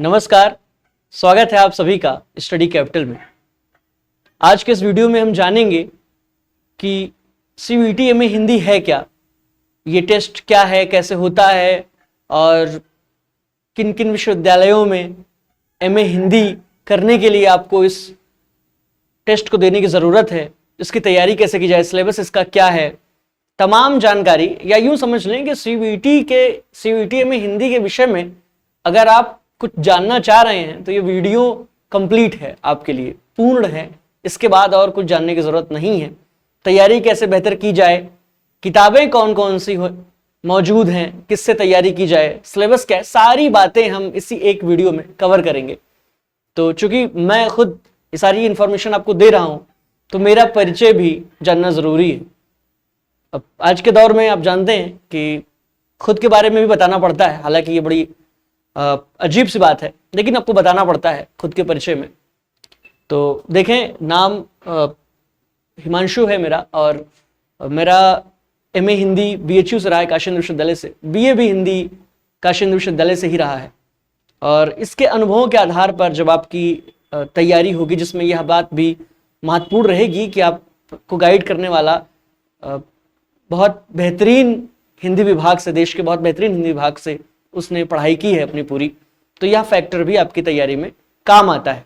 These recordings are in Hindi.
नमस्कार, स्वागत है आप सभी का स्टडी कैपिटल में। आज के इस वीडियो में हम जानेंगे कि सीयूईटी में हिंदी है क्या, ये टेस्ट क्या है, कैसे होता है और किन किन विश्वविद्यालयों में एमए हिंदी करने के लिए आपको इस टेस्ट को देने की ज़रूरत है, इसकी तैयारी कैसे की जाए, सिलेबस इसका क्या है, तमाम जानकारी। या यूँ समझ लें कि सीयूईटी में हिंदी के विषय में अगर आप कुछ जानना चाह रहे हैं तो ये वीडियो कंप्लीट है, आपके लिए पूर्ण है। इसके बाद और कुछ जानने की ज़रूरत नहीं है। तैयारी कैसे बेहतर की जाए, किताबें कौन कौन सी मौजूद हैं, किससे तैयारी की जाए, सिलेबस क्या है, सारी बातें हम इसी एक वीडियो में कवर करेंगे। तो चूंकि मैं खुद ये सारी इंफॉर्मेशन आपको दे रहा हूँ तो मेरा परिचय भी जानना ज़रूरी है। अब आज के दौर में आप जानते हैं कि खुद के बारे में भी बताना पड़ता है, हालांकि ये बड़ी अजीब सी बात है, लेकिन आपको बताना पड़ता है खुद के परिचय में। तो देखें, नाम हिमांशु है मेरा और मेरा एमए हिंदी बीएचयू से रहा है, काशी हिंदू विश्वविद्यालय से। बीए भी हिंदी काशी हिंदू विश्वविद्यालय से ही रहा है। और इसके अनुभवों के आधार पर जब आपकी तैयारी होगी, जिसमें यह बात भी महत्वपूर्ण रहेगी कि आपको गाइड करने वाला बहुत बेहतरीन हिंदी विभाग से, देश के बहुत बेहतरीन हिंदी विभाग से उसने पढ़ाई की है अपनी पूरी, तो यह फैक्टर भी आपकी तैयारी में काम आता है।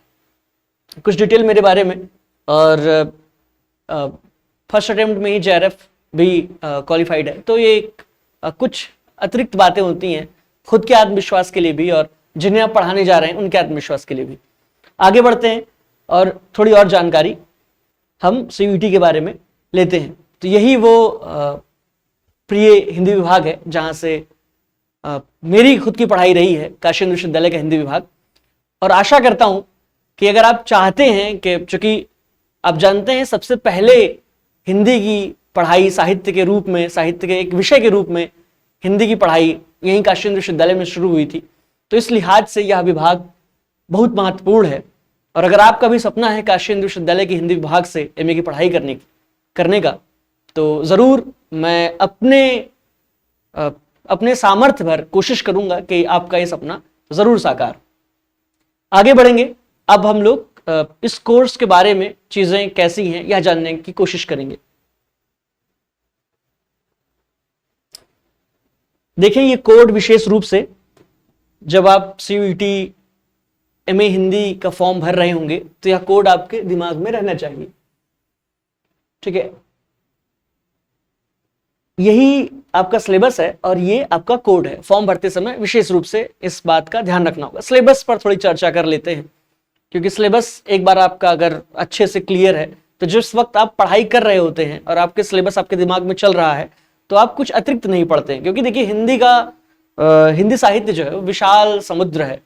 कुछ डिटेल मेरे बारे में, और फर्स्ट अटेम्प्ट में ही जेआरएफ भी क्वालिफाइड है, तो ये कुछ अतिरिक्त बातें होती हैं खुद के आत्मविश्वास के लिए भी और जिन्हें आप पढ़ाने जा रहे हैं उनके आत्मविश्वास के लिए भी। आगे बढ़ते हैं और थोड़ी और जानकारी हम सीयूईटी के बारे में लेते हैं। तो यही वो प्रिय हिंदी विभाग है जहाँ से मेरी खुद की पढ़ाई रही है, काशी हिंदू विश्वविद्यालय का हिंदी विभाग। और आशा करता हूं कि अगर आप चाहते हैं कि, चूंकि आप जानते हैं सबसे पहले हिंदी की पढ़ाई साहित्य के रूप में, साहित्य के एक विषय के रूप में हिंदी की पढ़ाई यहीं काशी हिंदू विश्वविद्यालय में शुरू हुई थी, तो इस लिहाज से यह विभाग बहुत महत्वपूर्ण है। और अगर आपका भी सपना है काशी हिंदू विश्वविद्यालय के हिंदी विभाग से एमए की पढ़ाई करने का, तो ज़रूर मैं अपने सामर्थ्य भर कोशिश करूंगा कि आपका ये सपना जरूर साकार। आगे बढ़ेंगे, अब हम लोग इस कोर्स के बारे में चीजें कैसी हैं यह जानने की कोशिश करेंगे। देखें, ये कोड विशेष रूप से जब आप सीयूईटी एमए हिंदी का फॉर्म भर रहे होंगे तो यह कोड आपके दिमाग में रहना चाहिए, ठीक है। यही आपका सिलेबस है और ये आपका कोड है। फॉर्म भरते समय विशेष रूप से इस बात का ध्यान रखना होगा। सिलेबस पर थोड़ी चर्चा कर लेते हैं, क्योंकि सिलेबस एक बार आपका अगर अच्छे से क्लियर है तो जिस वक्त आप पढ़ाई कर रहे होते हैं और आपके सिलेबस आपके दिमाग में चल रहा है तो आप कुछ अतिरिक्त नहीं पढ़ते हैं। क्योंकि देखिए, हिंदी साहित्य जो है विशाल समुद्र है।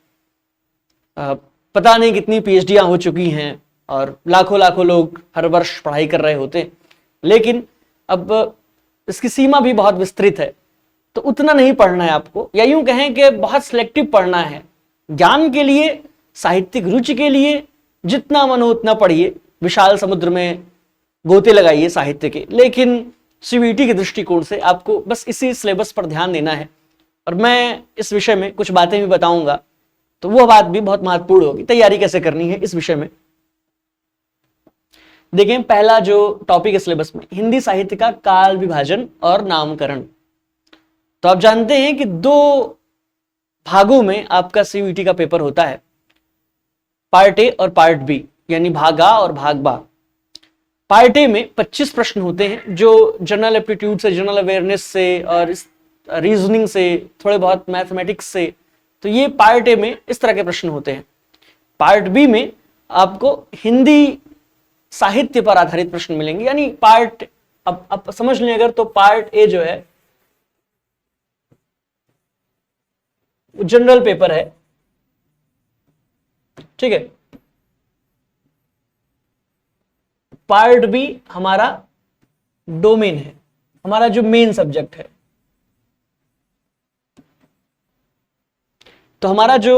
पता नहीं कितनी पीएचडियां हो चुकी हैं और लाखों लाखों लोग हर वर्ष पढ़ाई कर रहे होते हैं, लेकिन अब इसकी सीमा भी बहुत विस्तृत है, तो उतना नहीं पढ़ना है आपको, या यूं कहें कि बहुत सिलेक्टिव पढ़ना है। ज्ञान के लिए, साहित्यिक रुचि के लिए जितना मन हो उतना पढ़िए, विशाल समुद्र में गोते लगाइए साहित्य के। लेकिन सीयूईटी के दृष्टिकोण से आपको बस इसी सिलेबस पर ध्यान देना है। और मैं इस विषय में कुछ बातें भी बताऊंगा, तो वह बात भी बहुत महत्वपूर्ण होगी। तैयारी कैसे करनी है इस विषय में देखें, पहला जो टॉपिक है सिलेबस में, हिंदी साहित्य का काल विभाजन और नामकरण। तो आप जानते हैं कि 2 भागों में आपका सीयूईटी का पेपर होता है, पार्ट ए और पार्ट बी, यानी भाग आ और भाग बा। पार्ट ए में 25 प्रश्न होते हैं जो जनरल एप्टीट्यूड से, जनरल अवेयरनेस से और रीजनिंग से, थोड़े बहुत मैथमेटिक्स से, तो ये पार्ट ए में इस तरह के प्रश्न होते हैं। पार्ट बी में आपको हिंदी साहित्य पर आधारित प्रश्न मिलेंगे, यानी अब समझ लें अगर, तो पार्ट ए जो है जनरल पेपर है, ठीक है। पार्ट बी हमारा डोमेन है, हमारा जो मेन सब्जेक्ट है। तो हमारा जो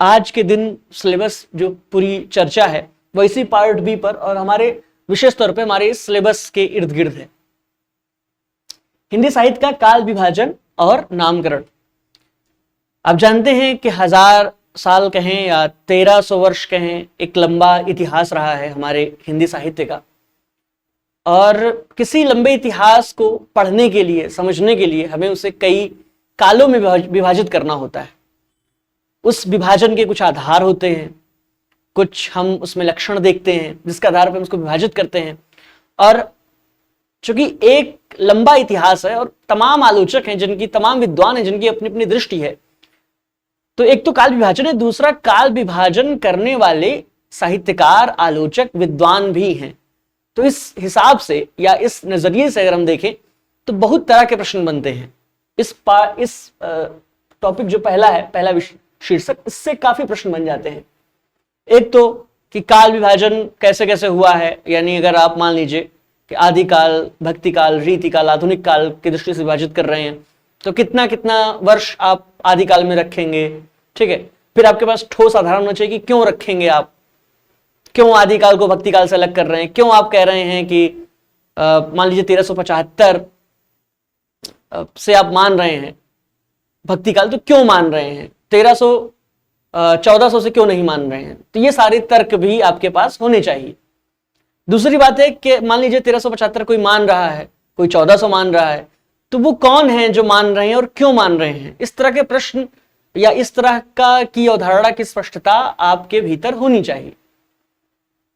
आज के दिन सिलेबस जो पूरी चर्चा है वो इसी पार्ट बी पर और हमारे विशेष तौर पे हमारे इस सिलेबस के इर्द गिर्द है। हिंदी साहित्य का काल विभाजन और नामकरण। आप जानते हैं कि 1000 साल कहें या 1300 वर्ष कहें, एक लंबा इतिहास रहा है हमारे हिंदी साहित्य का। और किसी लंबे इतिहास को पढ़ने के लिए, समझने के लिए हमें उसे कई कालों में विभाजित करना होता है। उस विभाजन के कुछ आधार होते हैं, कुछ हम उसमें लक्षण देखते हैं जिसके आधार पर हम उसको विभाजित करते हैं। और चूंकि एक लंबा इतिहास है और तमाम आलोचक हैं जिनकी, तमाम विद्वान हैं जिनकी अपनी अपनी दृष्टि है, तो एक तो काल विभाजन है, दूसरा काल विभाजन करने वाले साहित्यकार, आलोचक, विद्वान भी हैं। तो इस हिसाब से या इस नजरिए से अगर हम देखें तो बहुत तरह के प्रश्न बनते हैं। इस टॉपिक जो पहला है, पहला शीर्षक, इससे काफी प्रश्न बन जाते हैं। एक तो कि काल विभाजन कैसे कैसे हुआ है, यानी अगर आप मान लीजिए कि आदिकाल, भक्तिकाल, रीतिकाल, आधुनिक काल की दृष्टि से विभाजित कर रहे हैं, तो कितना कितना वर्ष आप आदिकाल में रखेंगे, ठीक है। फिर आपके पास ठोस आधार होना चाहिए कि क्यों रखेंगे आप, क्यों आदिकाल को भक्तिकाल से अलग कर रहे हैं, क्यों आप कह रहे हैं कि मान लीजिए 1375 से आप मान रहे हैं भक्तिकाल, तो क्यों मान रहे हैं 1400 से क्यों नहीं मान रहे हैं। तो ये सारे तर्क भी आपके पास होने चाहिए। दूसरी बात है कि मान लीजिए 1375 कोई मान रहा है, कोई 1400 मान रहा है, तो वो कौन है जो मान रहे हैं और क्यों मान रहे हैं। इस तरह के प्रश्न या इस तरह का की अवधारणा की स्पष्टता आपके भीतर होनी चाहिए।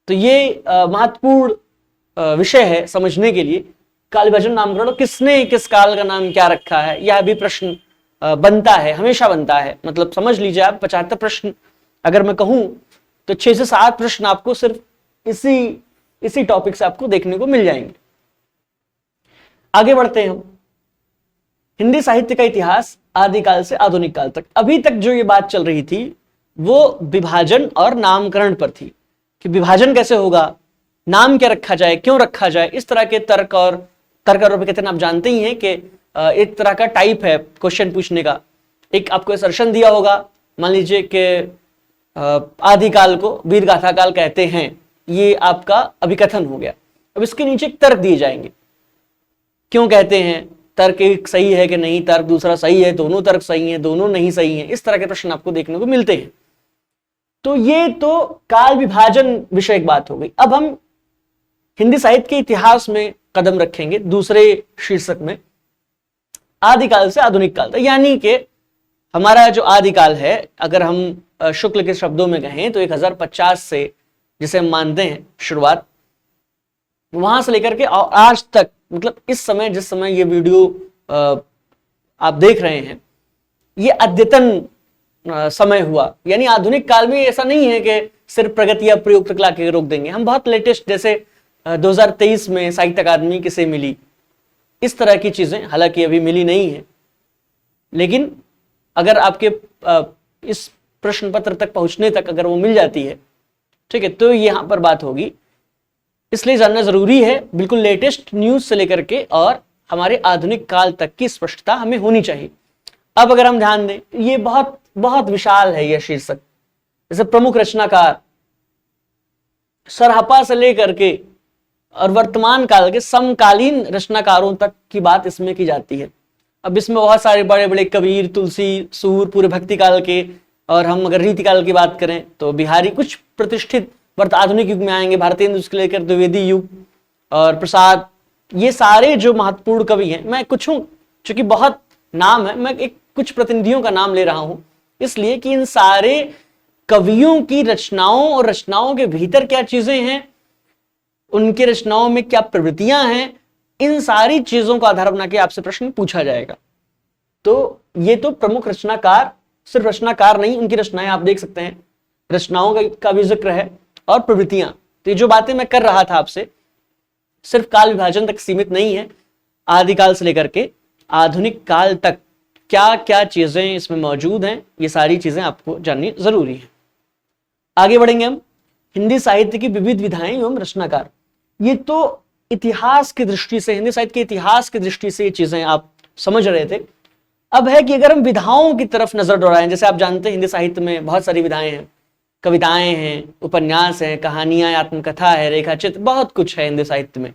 तो ये महत्वपूर्ण विषय है समझने के लिए। काल विभाजन नामकरण, किसने किस काल का नाम क्या रखा है, यह भी प्रश्न बनता है, हमेशा बनता है। मतलब समझ लीजिए आप 75 प्रश्न अगर मैं कहूं तो 6 से 7 प्रश्न आपको सिर्फ इसी टॉपिक से आपको देखने को मिल जाएंगे। आगे बढ़ते हैं हम। हिंदी साहित्य का इतिहास आदिकाल से आधुनिक काल तक। अभी तक जो ये बात चल रही थी वो विभाजन और नामकरण पर थी कि विभाजन कैसे होगा, नाम क्या रखा जाए, क्यों रखा जाए। इस तरह के तर्क और तर्क कहते हैं, आप जानते ही हैं कि एक तरह का टाइप है क्वेश्चन पूछने का। एक आपको असर्शन दिया होगा, मान लीजिए कि आदिकाल को वीर गाथा काल कहते हैं, ये आपका अभिकथन हो गया। अब इसके नीचे एक तर्क दिए जाएंगे, क्यों कहते हैं, तर्क एक सही है कि नहीं, तर्क दूसरा सही है, दोनों तर्क सही हैं, दोनों नहीं सही हैं। इस तरह के प्रश्न आपको देखने को मिलते हैं। तो ये तो काल विभाजन विषय एक बात हो गई। अब हम हिंदी साहित्य के इतिहास में कदम रखेंगे दूसरे शीर्षक में, आदिकाल से आधुनिक काल तक। यानी कि हमारा जो आदिकाल है, अगर हम शुक्ल के शब्दों में कहें तो 1050 से, जिसे हम मानते हैं शुरुआत, वहां से लेकर के आज तक, मतलब इस समय जिस समय ये वीडियो आप देख रहे हैं, ये अद्यतन समय हुआ। यानी आधुनिक काल में ऐसा नहीं है कि सिर्फ प्रगति या प्रयोग तक ला के रोक देंगे। हम बहुत लेटेस्ट, जैसे 2023 में साहित्य अकादमी किसे मिली, इस तरह की चीजें हालांकि अभी मिली नहीं है, लेकिन अगर आपके इस प्रश्न पत्र तक पहुंचने तक अगर वो मिल जाती है, ठीक है, तो यहां पर बात होगी। इसलिए जानना जरूरी है, बिल्कुल लेटेस्ट न्यूज से लेकर के और हमारे आधुनिक काल तक की स्पष्टता हमें होनी चाहिए। अब अगर हम ध्यान दें, ये बहुत बहुत विशाल है यह शीर्षक। जैसे प्रमुख रचनाकार, सरहपा से लेकर के और वर्तमान काल के समकालीन रचनाकारों तक की बात इसमें की जाती है। अब इसमें बहुत सारे बड़े बड़े कबीर, तुलसी, सूर, पूरे भक्ति काल के, और हम अगर रीति काल की बात करें तो बिहारी, कुछ प्रतिष्ठित आधुनिक युग में आएंगे, भारतेंदु से लेकर द्विवेदी युग और प्रसाद, ये सारे जो महत्वपूर्ण कवि हैं। मैं कुछ हूं, चूंकि बहुत नाम है, मैं एक कुछ प्रतिनिधियों का नाम ले रहा हूं, इसलिए कि इन सारे कवियों की रचनाओं और रचनाओं के भीतर क्या चीजें हैं, उनके रचनाओं में क्या प्रवृत्तियां हैं, इन सारी चीजों का आधार बना के आपसे प्रश्न पूछा जाएगा। तो ये तो प्रमुख रचनाकार, सिर्फ रचनाकार नहीं, उनकी रचनाएं आप देख सकते हैं, रचनाओं का भी जिक्र है और प्रवृत्तियां। तो ये जो बातें मैं कर रहा था आपसे, सिर्फ काल विभाजन तक सीमित नहीं है, आदिकाल से लेकर के आधुनिक काल तक क्या क्या चीजें इसमें मौजूद हैं, ये सारी चीजें आपको जाननी जरूरी है। आगे बढ़ेंगे हम। हिंदी साहित्य की विविध विधाएं एवं रचनाकार। ये तो इतिहास की दृष्टि से, हिंदी साहित्य के इतिहास की दृष्टि से ये चीजें आप समझ रहे थे। अब है कि अगर हम विधाओं की तरफ नजर दौड़ाएं, जैसे आप जानते हैं हिंदी साहित्य में बहुत सारी विधाएं हैं, कविताएं हैं, उपन्यास हैं, कहानियां, आत्मकथा है, रेखाचित्र, बहुत कुछ है हिंदी साहित्य में।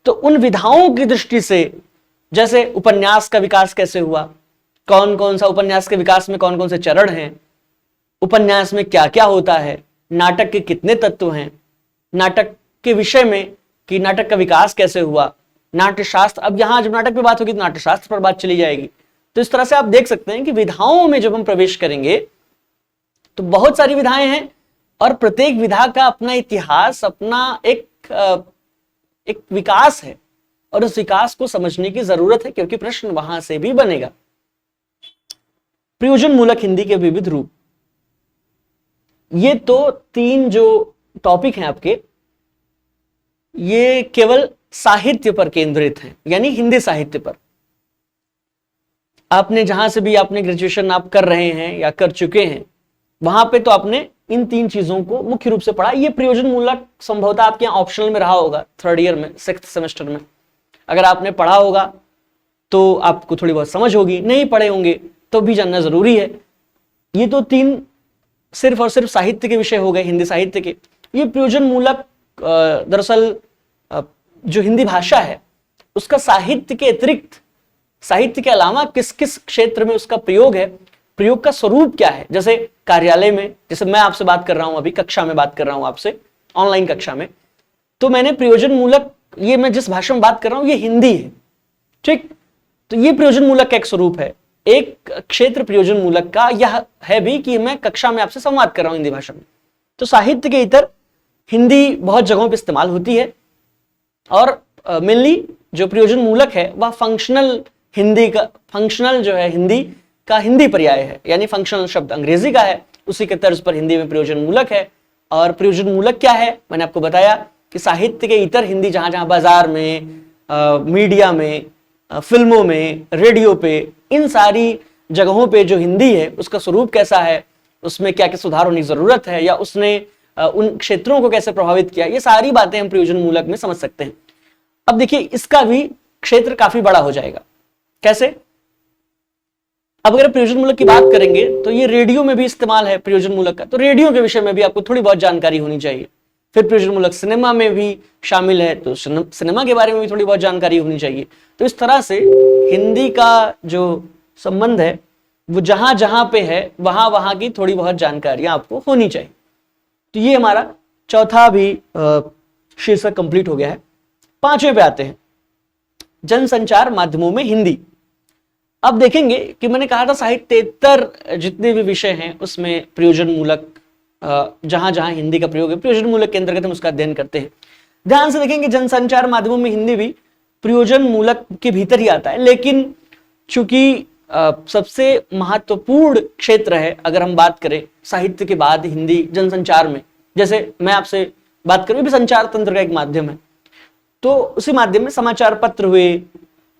तो उन विधाओं की दृष्टि से, जैसे उपन्यास का विकास कैसे हुआ, कौन कौन सा उपन्यास के विकास में कौन कौन से चरण हैं, उपन्यास में क्या क्या होता है, नाटक के कितने तत्व हैं, नाटक के विषय में कि नाटक का विकास कैसे हुआ, नाट्यशास्त्र। अब यहां जब नाटक पे बात होगी तो नाट्यशास्त्र पर बात चली जाएगी। तो इस तरह से आप देख सकते हैं कि विधाओं में जब हम प्रवेश करेंगे तो बहुत सारी विधाएं हैं और प्रत्येक विधा का अपना इतिहास, अपना एक विकास है और उस विकास को समझने की जरूरत है, क्योंकि प्रश्न वहां से भी बनेगा। प्रयोजन मूलक हिंदी के विविध रूप, ये तो 3 जो टॉपिक हैं आपके, ये केवल साहित्य पर केंद्रित हैं, यानी हिंदी साहित्य पर। आपने जहां से भी आपने ग्रेजुएशन आप कर रहे हैं या कर चुके हैं, वहां पे तो आपने इन 3 चीजों को मुख्य रूप से पढ़ा। ये प्रयोजन मूलक संभवतः आपके यहाँ ऑप्शनल में रहा होगा, 3rd ईयर में, 6th सेमेस्टर में। अगर आपने पढ़ा होगा तो आपको थोड़ी बहुत समझ होगी, नहीं पढ़े होंगे तो भी जानना जरूरी है। ये तो 3 सिर्फ और सिर्फ साहित्य के विषय हो गए, हिंदी साहित्य के। ये प्रयोजन मूलक दरअसल जो हिंदी भाषा है उसका साहित्य के अतिरिक्त, साहित्य के अलावा किस किस क्षेत्र में उसका प्रयोग है, प्रयोग का स्वरूप क्या है। जैसे कार्यालय में, जैसे मैं आपसे बात कर रहा हूं, अभी कक्षा में बात कर रहा हूं आपसे, ऑनलाइन कक्षा में, तो मैंने प्रयोजन मूलक, ये मैं जिस भाषा में बात कर रहा हूं ये हिंदी है, ठीक। तो ये प्रयोजन मूलक का एक स्वरूप है। एक क्षेत्र प्रयोजन मूलक का यह है भी कि मैं कक्षा में आपसे संवाद कर रहा हूं हिंदी भाषा में। तो साहित्य के इतर हिंदी बहुत जगहों पर इस्तेमाल होती है और मेनली जो प्रयोजन मूलक है वह फंक्शनल हिंदी का, फंक्शनल जो है हिंदी का हिंदी पर्याय है, यानी फंक्शनल शब्द अंग्रेजी का है, उसी के तर्ज पर हिंदी में प्रयोजन मूलक है। और प्रयोजन मूलक क्या है, मैंने आपको बताया कि साहित्य के इतर हिंदी, जहां जहां बाजार में, मीडिया में, फिल्मों में, रेडियो पे, इन सारी जगहों पे जो हिंदी है उसका स्वरूप कैसा है, उसमें क्या क्या सुधार होने की जरूरत है, या उसने उन क्षेत्रों को कैसे प्रभावित किया, ये सारी बातें हम प्रयोजन मूलक में समझ सकते हैं। अब देखिए इसका भी क्षेत्र काफी बड़ा हो जाएगा। कैसे? अब अगर प्रयोजन मूलक की बात करेंगे तो ये रेडियो में भी इस्तेमाल है प्रयोजन मूलक का, तो रेडियो के विषय में भी आपको थोड़ी बहुत जानकारी होनी चाहिए। फिर प्रयोजन मूलक सिनेमा में भी शामिल है, तो सिनेमा के बारे में भी थोड़ी बहुत जानकारी होनी चाहिए। तो इस तरह से हिंदी का जो संबंध है वो जहां जहां पे है वहां वहां की थोड़ी बहुत जानकारियां आपको होनी चाहिए। तो ये हमारा चौथा भी शीर्षक कंप्लीट हो गया है। 5वें पे आते हैं, जनसंचार माध्यमों में हिंदी। अब देखेंगे कि मैंने कहा था साहित्येतर जितने भी विषय हैं उसमें प्रयोजन मूलक, जहां जहां हिंदी का प्रयोग है प्रयोजन मूलक के अंतर्गत हम उसका अध्ययन करते हैं। ध्यान से देखेंगे जनसंचार माध्यमों में हिंदी भी प्रयोजन मूलक के भीतर ही आता है, लेकिन चूंकि सबसे महत्वपूर्ण क्षेत्र है अगर हम बात करें साहित्य के बाद हिंदी जनसंचार में, जैसे मैं आपसे बात करूं भी संचार तंत्र का एक माध्यम है, तो उसी माध्यम में समाचार पत्र हुए,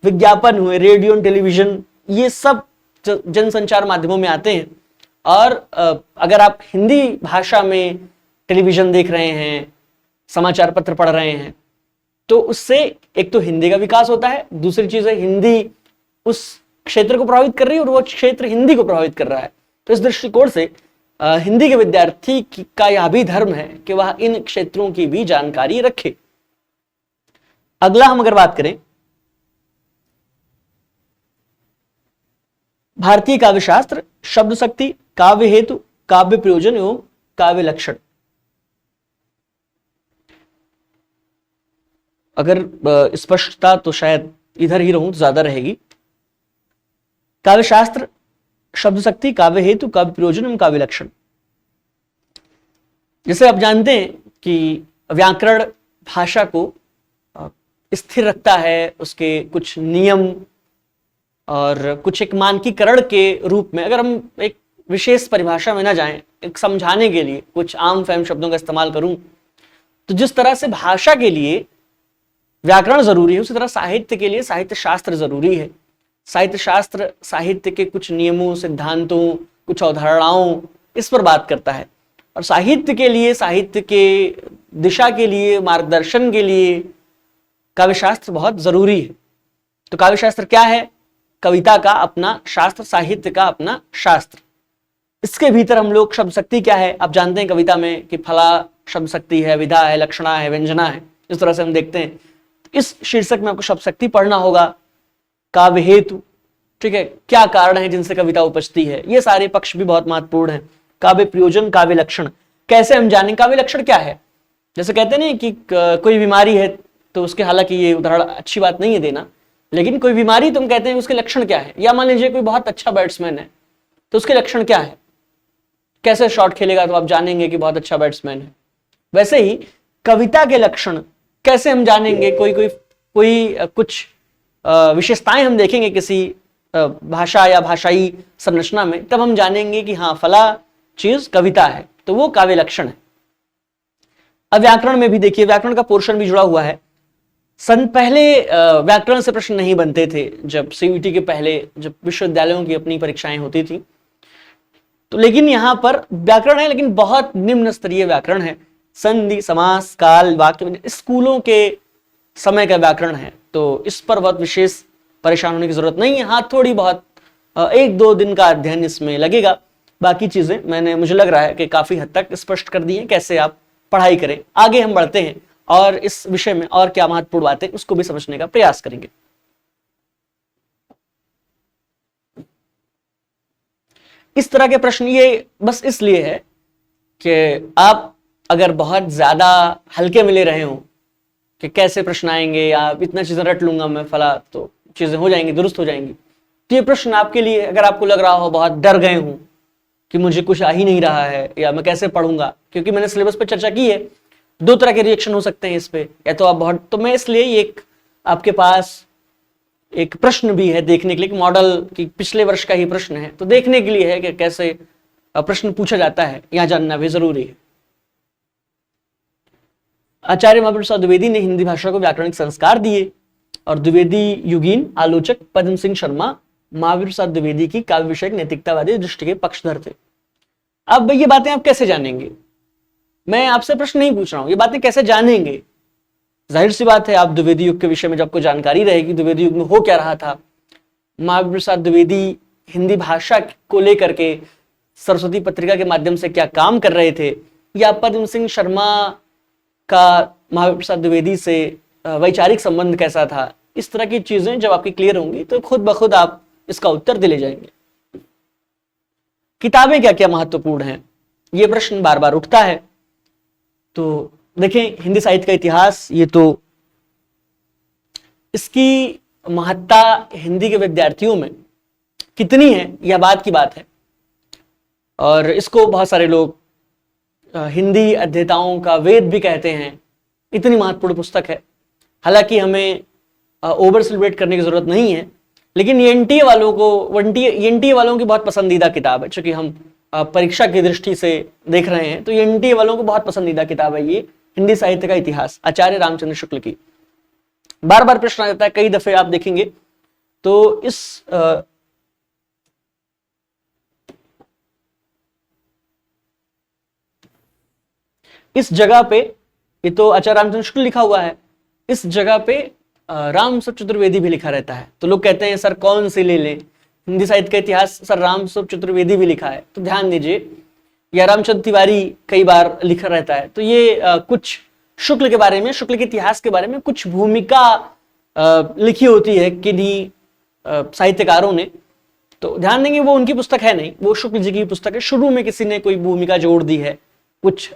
विज्ञापन हुए, रेडियो और टेलीविजन, ये सब जनसंचार माध्यमों में आते हैं। और अगर आप हिंदी भाषा में टेलीविजन देख रहे हैं, समाचार पत्र पढ़ रहे हैं, तो उससे एक तो हिंदी का विकास होता है, दूसरी चीज है हिंदी उस क्षेत्र को प्रभावित कर रही है और वो क्षेत्र हिंदी को प्रभावित कर रहा है। तो इस दृष्टिकोण से हिंदी के विद्यार्थी का यह भी धर्म है कि वह इन क्षेत्रों की भी जानकारी रखे। अगला हम अगर बात करें भारतीय काव्यशास्त्र, शब्द शक्ति, काव्य हेतु, काव्य प्रयोजन एवं काव्य लक्षण। अगर स्पष्टता तो शायद इधर ही रहूं तो ज्यादा रहेगी। काव्यशास्त्र, शब्द शक्ति, काव्य हेतु, काव्य प्रयोजन एवं काव्य लक्षण। जैसे आप जानते हैं कि व्याकरण भाषा को स्थिर रखता है, उसके कुछ नियम और कुछ एक मानकीकरण के रूप में, अगर हम एक विशेष परिभाषा में ना जाएं, एक समझाने के लिए कुछ आम फहम शब्दों का इस्तेमाल करूं, तो जिस तरह से भाषा के लिए व्याकरण जरूरी है उसी तरह साहित्य के लिए साहित्य शास्त्र जरूरी है। साहित्य शास्त्र साहित्य के कुछ नियमों, सिद्धांतों, कुछ अवधारणाओं, इस पर बात करता है। और साहित्य के लिए, साहित्य के दिशा के लिए, मार्गदर्शन के लिए काव्यशास्त्र बहुत जरूरी है। तो काव्यशास्त्र क्या है? कविता का अपना शास्त्र, साहित्य का अपना शास्त्र। इसके भीतर हम लोग शब्द शक्ति क्या है, आप जानते हैं कविता में कि फला शब्द शक्ति है, विधा है, लक्षणा है, व्यंजना है, इस तरह से हम देखते हैं। इस शीर्षक में आपको शब्द शक्ति पढ़ना होगा। काव्य हेतु, ठीक है, क्या कारण है जिनसे कविता उपजती है, ये सारे पक्ष भी बहुत महत्वपूर्ण है। काव्य प्रयोजन, काव्य लक्षण कैसे हम जानें, काव्य लक्षण क्या है? जैसे कहते हैं ना कि कोई बीमारी है, तो उसके, हालांकि ये उदाहरण अच्छी बात नहीं है देना, लेकिन कोई बीमारी तुम कहते हैं उसके लक्षण क्या है। या मान लीजिए कोई बहुत अच्छा बैट्समैन है, तो उसके लक्षण क्या है, कैसे शॉट खेलेगा तो आप जानेंगे कि बहुत अच्छा बैट्समैन है। वैसे ही कविता के लक्षण कैसे हम जानेंगे, कोई कुछ विशेषताएं हम देखेंगे किसी भाषा या भाषाई संरचना में, तब हम जानेंगे कि हाँ फला चीज कविता है, तो वो काव्य लक्षण है। अब व्याकरण में भी देखिए, व्याकरण का पोर्शन भी जुड़ा हुआ है। पहले व्याकरण से प्रश्न नहीं बनते थे, जब सीयूईटी के पहले, जब विश्वविद्यालयों की अपनी परीक्षाएं होती थी, तो लेकिन यहां पर व्याकरण है, लेकिन बहुत निम्न स्तरीय व्याकरण है। संधि, समास, काल, वाक्य, स्कूलों के समय का व्याकरण है, तो इस पर बहुत विशेष परेशान होने की जरूरत नहीं है। हाँ, थोड़ी बहुत 1-2 दिन का अध्ययन इसमें लगेगा, बाकी चीजें मैंने, मुझे लग रहा है कि काफी हद तक स्पष्ट कर दी है कैसे आप पढ़ाई करें। आगे हम बढ़ते हैं और इस विषय में और क्या महत्वपूर्ण बातें उसको भी समझने का प्रयास करेंगे। इस तरह के प्रश्न ये बस इसलिए है कि आप अगर बहुत ज्यादा हल्के में ले रहे हो कि कैसे प्रश्न आएंगे या इतना चीजें रट लूंगा मैं फला, तो चीजें हो जाएंगी, दुरुस्त हो जाएंगी, तो ये प्रश्न आपके लिए, अगर आपको लग रहा हो बहुत डर गए हूं कि मुझे कुछ आ ही नहीं रहा है या मैं कैसे पढ़ूंगा, क्योंकि मैंने सिलेबस पे चर्चा की है, 2 तरह के रिएक्शन हो सकते हैं इस पे, या तो आप बहुत, तो मैं इसलिए एक आपके पास एक प्रश्न भी है देखने के लिए, मॉडल की पिछले वर्ष का ही प्रश्न है, तो देखने के लिए है कि कैसे प्रश्न पूछा जाता है, यहां जानना भी जरूरी है। आचार्य महावीर प्रसाद द्विवेदी ने हिंदी भाषा को व्याकरणिक संस्कार दिए, और द्विवेदी युगीन आलोचक पद्म सिंह शर्मा महावीर प्रसाद द्विवेदी की काव्य विषयक नैतिकतावादी दृष्टि के पक्षधर थे। अब ये बातें आप कैसे जानेंगे? मैं आपसे प्रश्न नहीं पूछ रहा हूं, ये बातें कैसे जानेंगे? जाहिर सी बात है, आप द्विवेदी युग के विषय में जब आपको जानकारी रहेगी, द्विवेदी युग में हो क्या रहा था, महावीर प्रसाद द्विवेदी हिंदी भाषा को लेकर के सरस्वती पत्रिका के माध्यम से क्या काम कर रहे थे, या पद्म सिंह शर्मा का महावीर प्रसाद द्विवेदी से वैचारिक संबंध कैसा था, इस तरह की चीजें जब आपकी क्लियर होंगी तो खुद ब खुद आप इसका उत्तर दिले जाएंगे। किताबें क्या क्या महत्वपूर्ण हैं, यह प्रश्न बार बार उठता है। तो देखें, हिंदी साहित्य का इतिहास, ये तो इसकी महत्ता हिंदी के विद्यार्थियों में कितनी है यह बात की बात है, और इसको बहुत सारे लोग हिंदी अध्येताओं का वेद भी कहते हैं। इतनी महत्वपूर्ण पुस्तक है, हालांकि हमें ओवर सेलिब्रेट करने की जरूरत नहीं है, लेकिन एनटीए वालों को, एनटीए वालों की बहुत पसंदीदा किताब है, चूंकि हम परीक्षा की दृष्टि से देख रहे हैं, तो एनटीए वालों को बहुत पसंदीदा किताब है ये हिंदी साहित्य का इतिहास, आचार्य रामचंद्र शुक्ल की। बार बार प्रश्न आ जाता है, कई दफे आप देखेंगे तो इस जगह पे, ये तो आचार्य रामचंद्र शुक्ल लिखा हुआ है, इस जगह पे रामस्वरूप चतुर्वेदी भी लिखा रहता है। तो लोग कहते हैं सर कौन सी ले लें, हिंदी साहित्य का इतिहास सर रामस्वरूप चतुर्वेदी भी लिखा है, तो ध्यान दीजिए, या रामचंद्र तिवारी कई बार लिखा रहता है। तो ये कुछ शुक्ल के बारे में, शुक्ल के इतिहास के बारे में कुछ भूमिका लिखी होती है किन्हीं साहित्यकारों ने, तो ध्यान देंगे वो उनकी पुस्तक है नहीं, वो शुक्ल जी की पुस्तक है। शुरू में किसी ने कोई भूमिका जोड़ दी है, कुछ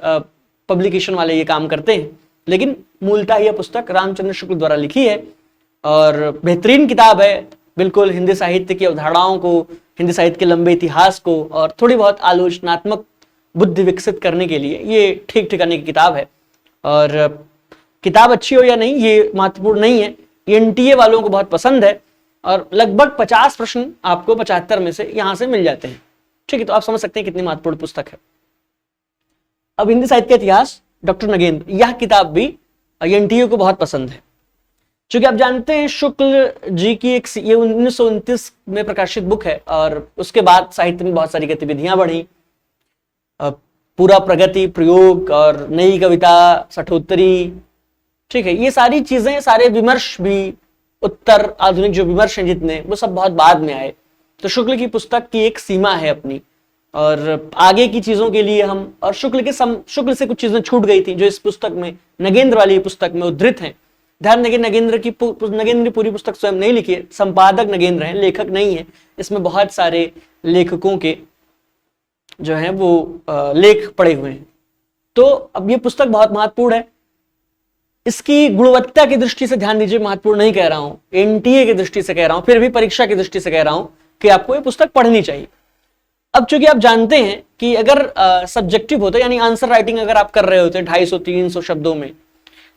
पब्लिकेशन वाले ये काम करते हैं, लेकिन मूलतः यह पुस्तक रामचंद्र शुक्ल द्वारा लिखी है और बेहतरीन किताब है। बिल्कुल हिंदी साहित्य की अवधारणाओं को, हिंदी साहित्य के लंबे इतिहास को और थोड़ी बहुत आलोचनात्मक बुद्धि विकसित करने के लिए ये ठीक ठिकाने की किताब है। और किताब अच्छी हो या नहीं ये महत्वपूर्ण नहीं है, एनटीए वालों को बहुत पसंद है और लगभग 50 प्रश्न आपको 75 में से यहां से मिल जाते हैं। ठीक है, तो आप समझ सकते हैं कितनी महत्वपूर्ण पुस्तक है। अब हिंदी साहित्य का इतिहास, डॉक्टर नगेंद्र, यह किताब भी एनटीए को बहुत पसंद है, क्योंकि आप जानते हैं शुक्ल जी की एक ये 1929 में प्रकाशित बुक है और उसके बाद साहित्य में बहुत सारी गतिविधियां बढ़ी, पूरा प्रगति, प्रयोग और नई कविता, सठोत्तरी, ठीक है, ये सारी चीजें, सारे विमर्श भी, उत्तर आधुनिक जो विमर्श हैं जितने, वो सब बहुत बाद में आए। तो शुक्ल की पुस्तक की एक सीमा है अपनी, और आगे की चीजों के लिए हम, और शुक्ल से कुछ चीजें छूट गई थी जो इस पुस्तक में, नगेंद्र वाली पुस्तक में उद्धृत हैं, ध्यान देंगे नगेंद्र पूरी पुस्तक स्वयं नहीं लिखी है, संपादक नगेंद्र हैं, लेखक नहीं है। इसमें बहुत सारे लेखकों के जो है वो लेख पड़े हुए हैं। तो अब ये पुस्तक बहुत महत्वपूर्ण है। इसकी गुणवत्ता की दृष्टि से ध्यान दीजिए, महत्वपूर्ण नहीं कह रहा हूं, एनटीए की दृष्टि से कह रहा हूं, फिर भी परीक्षा की दृष्टि से कह रहा हूं कि आपको ये पुस्तक पढ़नी चाहिए। अब चूंकि आप जानते हैं कि अगर सब्जेक्टिव होता यानी आंसर राइटिंग अगर आप कर रहे होते 250-300 शब्दों में,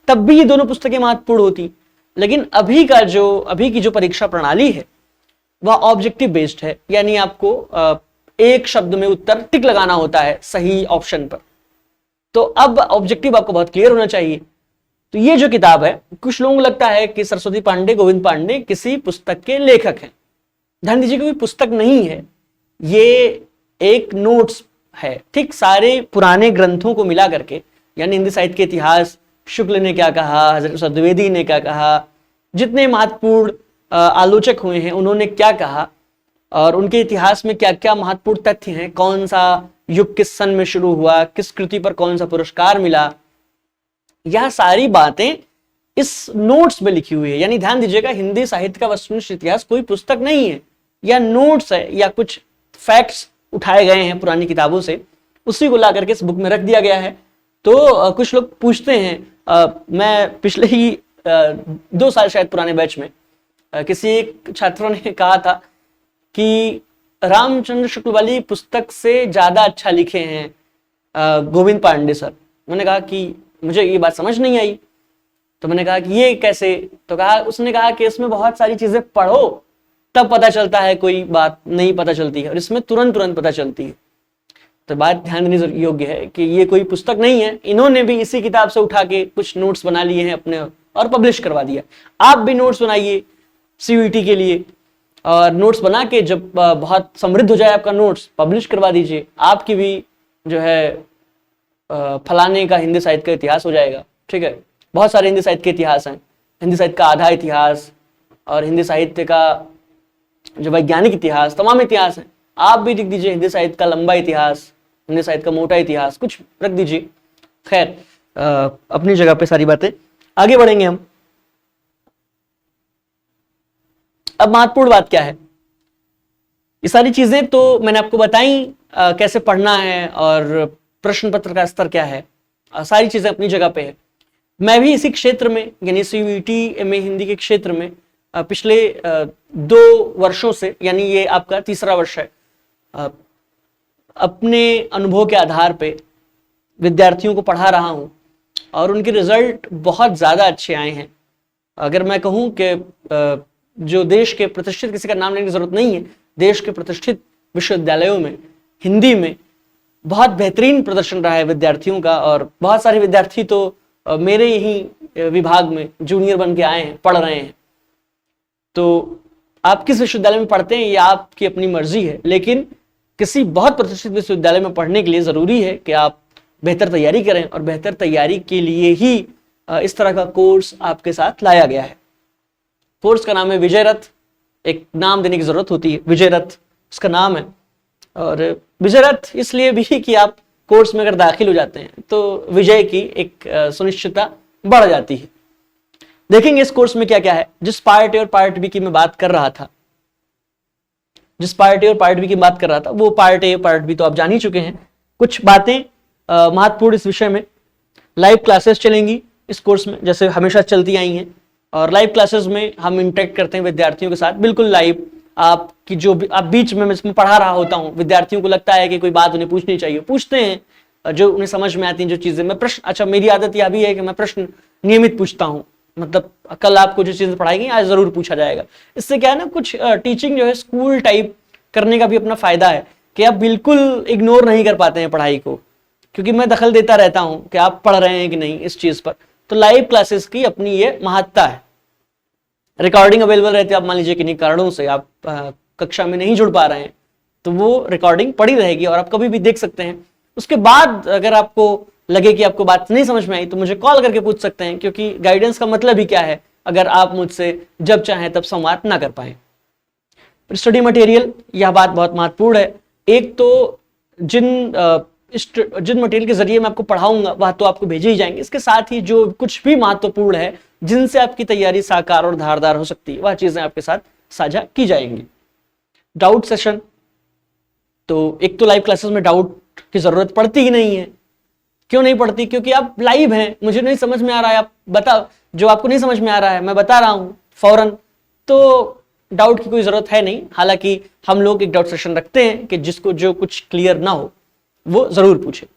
तब भी ये दोनों पुस्तकें महत्वपूर्ण होती। लेकिन अभी की जो परीक्षा प्रणाली है वह ऑब्जेक्टिव बेस्ड है, यानी आपको एक शब्द में उत्तर टिक लगाना होता है सही ऑप्शन पर। तो अब ऑब्जेक्टिव आपको बहुत क्लियर होना चाहिए। तो ये जो किताब है, कुछ लोगों को लगता है कि सरस्वती पांडे, गोविंद पांडे किसी पुस्तक के लेखक हैं। ध्यान दीजिए, कोई पुस्तक नहीं है, ये एक नोट्स है। ठीक, सारे पुराने ग्रंथों को मिला करके, यानी हिंदी साहित्य के इतिहास, शुक्ल ने क्या कहा, हजरत द्विवेदी ने क्या कहा, जितने महत्वपूर्ण आलोचक हुए हैं उन्होंने क्या कहा, और उनके इतिहास में क्या क्या महत्वपूर्ण तथ्य हैं, कौन सा युग किस सन में शुरू हुआ, किस कृति पर कौन सा पुरस्कार मिला, यह सारी बातें इस नोट्स में लिखी हुई है। यानी ध्यान दीजिएगा, हिंदी साहित्य का वस्तुनिष्ठ इतिहास कोई पुस्तक नहीं है, या नोट्स है, या कुछ फैक्ट्स उठाए गए हैं पुरानी किताबों से, उसी को ला करके इस बुक में रख दिया गया है। तो कुछ लोग पूछते हैं, मैं पिछले ही 2 साल शायद पुराने बैच में किसी एक छात्रों ने कहा था कि रामचंद्र शुक्ल वाली पुस्तक से ज्यादा अच्छा लिखे हैं गोविंद पांडे सर। मैंने कहा कि मुझे ये बात समझ नहीं आई। तो मैंने कहा कि ये कैसे? तो उसने कहा कि इसमें बहुत सारी चीजें पढ़ो तब पता चलता है, कोई बात नहीं पता चलती है, और इसमें तुरंत पता चलती है। तो बात ध्यान देने योग्य है कि ये कोई पुस्तक नहीं है, इन्होंने भी इसी किताब से उठा के कुछ नोट्स बना लिए हैं अपने और पब्लिश करवा दिया। आप भी नोट्स बनाइए सीयूईटी के लिए, और नोट्स बना के जब बहुत समृद्ध हो जाए आपका नोट्स, पब्लिश करवा दीजिए। आपकी भी जो है फलाने का हिंदी साहित्य का इतिहास हो जाएगा। ठीक है, बहुत सारे हिंदी साहित्य के इतिहास हैं, हिंदी साहित्य का आधा इतिहास और हिंदी साहित्य का जो वैज्ञानिक इतिहास, तमाम इतिहास हैं। आप भी लिख दीजिए हिंदी साहित्य का लंबा इतिहास, हिंदी साहित्य का मोटा इतिहास, कुछ रख दीजिए। खैर, अपनी जगह पे सारी बातें, आगे बढ़ेंगे हम। अब महत्वपूर्ण बात क्या है, ये सारी चीजें तो मैंने आपको बताई, कैसे पढ़ना है और प्रश्न पत्र का स्तर क्या है, सारी चीजें अपनी जगह पे है। मैं भी इसी क्षेत्र में, यानी सीयूईटी में हिंदी के क्षेत्र में पिछले 2 वर्षों से, यानी ये आपका 3रा वर्ष है, अपने अनुभव के आधार पे विद्यार्थियों को पढ़ा रहा हूं, और उनके रिजल्ट बहुत ज्यादा अच्छे आए हैं। अगर मैं कहूं कि जो देश के प्रतिष्ठित, किसी का नाम लेने की जरूरत नहीं है, देश के प्रतिष्ठित विश्वविद्यालयों में हिंदी में बहुत बेहतरीन प्रदर्शन रहा है विद्यार्थियों का, और बहुत सारे विद्यार्थी तो मेरे ही विभाग में जूनियर बन के आए हैं, पढ़ रहे हैं। तो आप किस विश्वविद्यालय में पढ़ते हैं ये आपकी अपनी मर्जी है, लेकिन किसी बहुत प्रतिष्ठित विश्वविद्यालय में पढ़ने के लिए जरूरी है कि आप बेहतर तैयारी करें, और बेहतर तैयारी के लिए ही इस तरह का कोर्स आपके साथ लाया गया है। कोर्स का नाम है विजय रथ। एक नाम देने की जरूरत होती है, विजय रथ उसका नाम है। और विजय रथ इसलिए भी कि आप कोर्स में अगर दाखिल हो जाते हैं तो विजय की एक सुनिश्चितता बढ़ जाती है। देखेंगे इस कोर्स में क्या क्या है। जिस पार्ट ए और पार्ट बी की मैं बात कर रहा था, वो पार्ट ए पार्ट बी तो आप जान ही चुके हैं। कुछ बातें महत्वपूर्ण इस विषय में, लाइव क्लासेस चलेंगी इस कोर्स में, जैसे हमेशा चलती आई हैं, और लाइव क्लासेस में हम इंटरेक्ट करते हैं विद्यार्थियों के साथ, बिल्कुल लाइव। आपकी जो भी आप बीच में मैं इसमें पढ़ा रहा होता हूँ, विद्यार्थियों को लगता है कि कोई बात उन्हें पूछनी चाहिए, पूछते हैं, जो उन्हें समझ में आती हैं जो चीजें। मैं प्रश्न, अच्छा मेरी आदत यह भी है कि मैं प्रश्न नियमित पूछता हूँ, मतलब कल आपको जो चीजें पढ़ाई गई आज जरूर पूछा जाएगा। इससे क्या है ना, कुछ टीचिंग जो है स्कूल टाइप करने का भी अपना फायदा है कि आप बिल्कुल इग्नोर नहीं कर पाते हैं पढ़ाई को, क्योंकि मैं दखल देता रहता हूं कि आप पढ़ रहे हैं कि नहीं इस चीज पर। तो लाइव क्लासेस की अपनी ये महत्ता है। रिकॉर्डिंग अवेलेबल रहती है, आप मान लीजिए किन्हीं कारणों से आप कक्षा में नहीं जुड़ पा रहे हैं तो वो रिकॉर्डिंग पड़ी रहेगी और आप कभी भी देख सकते हैं। उसके बाद अगर आपको लगे कि आपको बात नहीं समझ में आई तो मुझे कॉल करके पूछ सकते हैं, क्योंकि गाइडेंस का मतलब ही क्या है अगर आप मुझसे जब चाहें तब संवाद ना कर पाए। स्टडी मटेरियल, यह बात बहुत महत्वपूर्ण है। एक तो जिन मटेरियल के जरिए मैं आपको पढ़ाऊंगा वह तो आपको भेजे ही जाएंगे, इसके साथ ही जो कुछ भी महत्वपूर्ण है जिनसे आपकी तैयारी साकार और धारदार हो सकती है, वह चीजें आपके साथ साझा की जाएंगी। डाउट सेशन, तो एक तो लाइव क्लासेस में डाउट की जरूरत पड़ती ही नहीं है। क्यों नहीं पड़ती? क्योंकि आप लाइव हैं, मुझे नहीं समझ में आ रहा है, आप बताओ, जो आपको नहीं समझ में आ रहा है मैं बता रहा हूं फौरन, तो डाउट की कोई जरूरत है नहीं। हालांकि हम लोग एक डाउट सेशन रखते हैं कि जिसको जो कुछ क्लियर ना हो वो जरूर पूछे।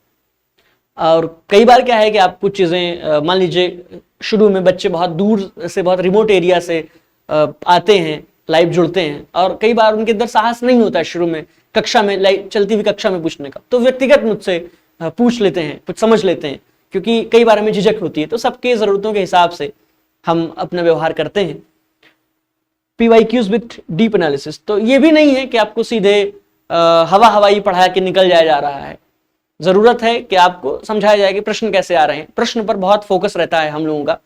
और कई बार क्या है कि आप कुछ चीजें, मान लीजिए शुरू में बच्चे बहुत दूर से, बहुत रिमोट एरिया से आते हैं, लाइव जुड़ते हैं, और कई बार उनके अंदर साहस नहीं होता है शुरू में कक्षा में, लाइव चलती हुई कक्षा में पूछने का, तो व्यक्तिगत मुझसे पूछ लेते हैं, कुछ समझ लेते हैं, क्योंकि कई बार हमें झिझक होती है। तो सबके जरूरतों के हिसाब से हम अपना व्यवहार करते हैं। PYQs विथ डीप एनालिसिस, तो ये भी नहीं है कि आपको सीधे हवा हवाई पढ़ा के निकल जाया जा रहा है। जरूरत है कि आपको समझाया जाए कि प्रश्न कैसे आ रहे हैं। प्रश्न पर बहुत फोकस रहता है हम लोगों का,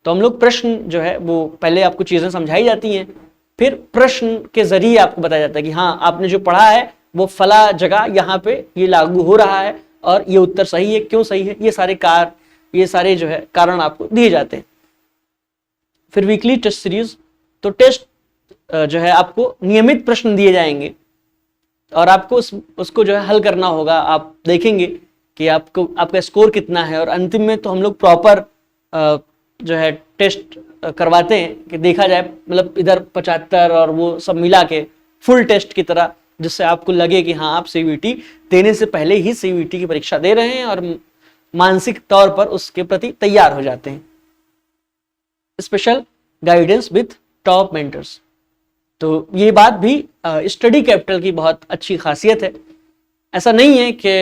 तो हम लोग प्रश्न जो है वो पहले आपको चीजें समझाई जाती हैं, फिर प्रश्न के जरिए आपको बताया जाता है कि हाँ आपने जो पढ़ा है वो फला जगह यहाँ पे ये लागू हो रहा है और ये उत्तर सही है, क्यों सही है, ये सारे जो है कारण आपको दिए जाते हैं। फिर वीकली टेस्ट सीरीज, तो टेस्ट जो है आपको नियमित प्रश्न दिए जाएंगे और आपको उसको जो है हल करना होगा। आप देखेंगे कि आपको आपका स्कोर कितना है, और अंतिम में तो हम लोग प्रॉपर जो है टेस्ट करवाते हैं कि देखा जाए, मतलब इधर 75 और वो सब मिला के फुल टेस्ट की तरह, जिससे आपको लगे कि हाँ आप CVT देने से पहले ही CVT की परीक्षा दे रहे हैं और मानसिक तौर पर उसके प्रति तैयार हो जाते हैं। Special guidance with top mentors, तो ये बात भी स्टडी कैपिटल की बहुत अच्छी खासियत है। ऐसा नहीं है कि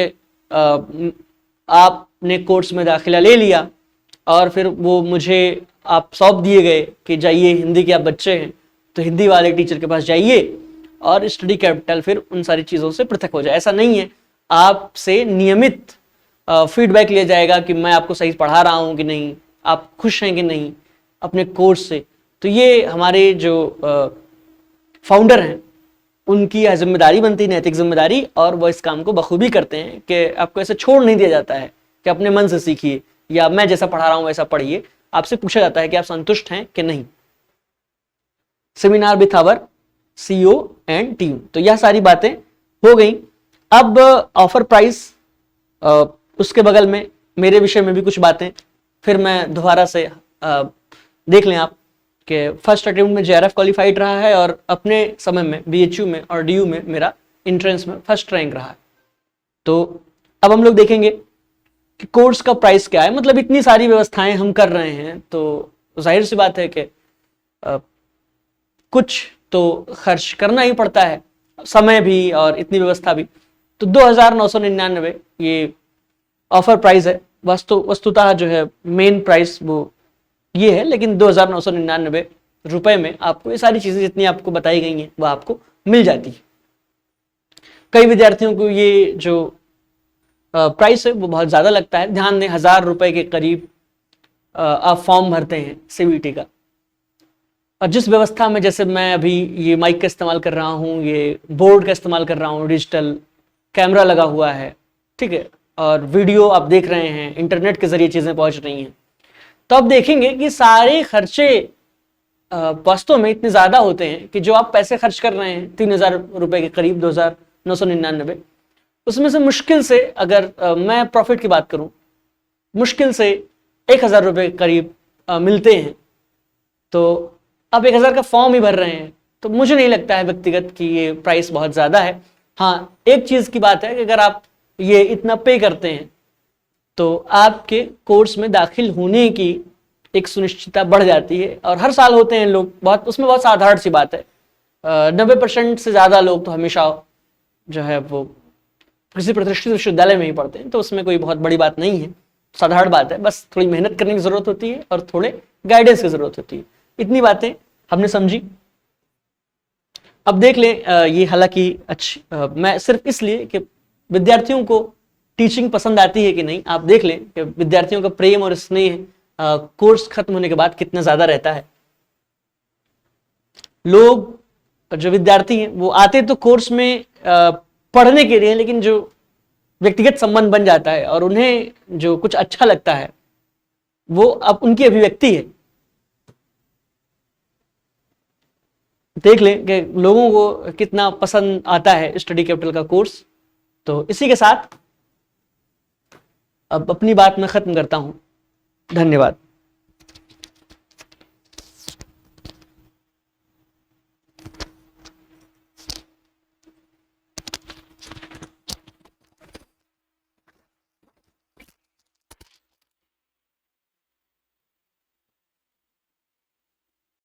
आपने कोर्स में दाखिला ले लिया और फिर वो मुझे आप सौंप दिए गए कि जाइए, हिंदी के आप बच्चे हैं तो हिंदी वाले टीचर के पास जाइए और स्टडी कैपिटल फिर उन सारी चीज़ों से पृथक हो जाए। ऐसा नहीं है, आपसे नियमित फीडबैक लिया जाएगा कि मैं आपको सही पढ़ा रहा हूँ कि नहीं, आप खुश हैं कि नहीं अपने कोर्स से। तो ये हमारे जो फाउंडर हैं उनकी यह जिम्मेदारी बनती है, नैतिक जिम्मेदारी, और वो इस काम को बखूबी करते हैं कि आपको ऐसे छोड़ नहीं दिया जाता है कि अपने मन से सीखिए या मैं जैसा पढ़ा रहा हूँ वैसा पढ़िए। आपसे पूछा जाता है कि आप संतुष्ट हैं कि नहीं। Seminar with our CEO and team, तो यह सारी बातें हो गई। अब ऑफर प्राइस, उसके बगल में मेरे विषय में भी कुछ बातें फिर मैं दोबारा से देख लें आप कि फर्स्ट अटेम्प्ट में JRF क्वालिफाइड रहा है और अपने समय में BHU में और DU में मेरा एंट्रेंस में फर्स्ट रैंक रहा है। तो अब हम लोग देखेंगे कि कोर्स का प्राइस क्या है। मतलब इतनी सारी व्यवस्थाएं हम कर रहे हैं तो जाहिर सी बात है कि कुछ तो खर्च करना ही पड़ता है, समय भी और इतनी व्यवस्था भी। तो 2999 ये ऑफर प्राइस है। वस्तुतः जो है मेन प्राइस वो ये है, लेकिन 2999 रुपए में आपको ये सारी चीजें जितनी आपको बताई गई हैं वह आपको मिल जाती है। कई विद्यार्थियों को ये जो प्राइस है वो बहुत ज्यादा लगता है। ध्यान दें 1000 रुपए के करीब आप फॉर्म भरते हैं CVT का, और जिस व्यवस्था में, जैसे मैं अभी ये माइक का इस्तेमाल कर रहा हूँ, ये बोर्ड का इस्तेमाल कर रहा हूँ, डिजिटल कैमरा लगा हुआ है, ठीक है, और वीडियो आप देख रहे हैं, इंटरनेट के जरिए चीजें पहुंच रही हैं, तो आप देखेंगे कि सारे खर्चे वास्तव में इतने ज्यादा होते हैं कि जो आप पैसे खर्च कर रहे हैं 3000 रुपए के करीब, 2999, उसमें से मुश्किल से अगर मैं प्रॉफिट की बात करूं, मुश्किल से 1000 रुपए के करीब मिलते हैं। तो आप 1000 का फॉर्म ही भर रहे हैं, तो मुझे नहीं लगता है व्यक्तिगत कि ये प्राइस बहुत ज्यादा है। हाँ, एक चीज की बात है कि अगर आप ये इतना पे करते हैं तो आपके कोर्स में दाखिल होने की एक सुनिश्चितता बढ़ जाती है, और हर साल होते हैं लोग, बहुत उसमें बहुत साधारण सी बात है। 90% से ज्यादा लोग तो हमेशा जो है वो किसी प्रतिष्ठित विश्वविद्यालय में ही पढ़ते हैं, तो उसमें कोई बहुत बड़ी बात नहीं है, साधारण बात है। बस थोड़ी मेहनत करने की जरूरत होती है और थोड़े गाइडेंस की जरूरत होती है। इतनी बातें हमने समझी। अब देख लें ये, हालांकि मैं सिर्फ इसलिए कि विद्यार्थियों को टीचिंग पसंद आती है कि नहीं, आप देख लें कि विद्यार्थियों का प्रेम और स्नेह कोर्स खत्म होने के बाद कितना ज्यादा रहता है। लोग जो विद्यार्थी हैं वो आते तो कोर्स में पढ़ने के लिए, लेकिन जो व्यक्तिगत संबंध बन जाता है और उन्हें जो कुछ अच्छा लगता है वो अब उनकी अभिव्यक्ति है। देख लें कि लोगों को कितना पसंद आता है स्टडी कैपिटल का कोर्स। तो इसी के साथ अब अपनी बात मैं खत्म करता हूं। धन्यवाद।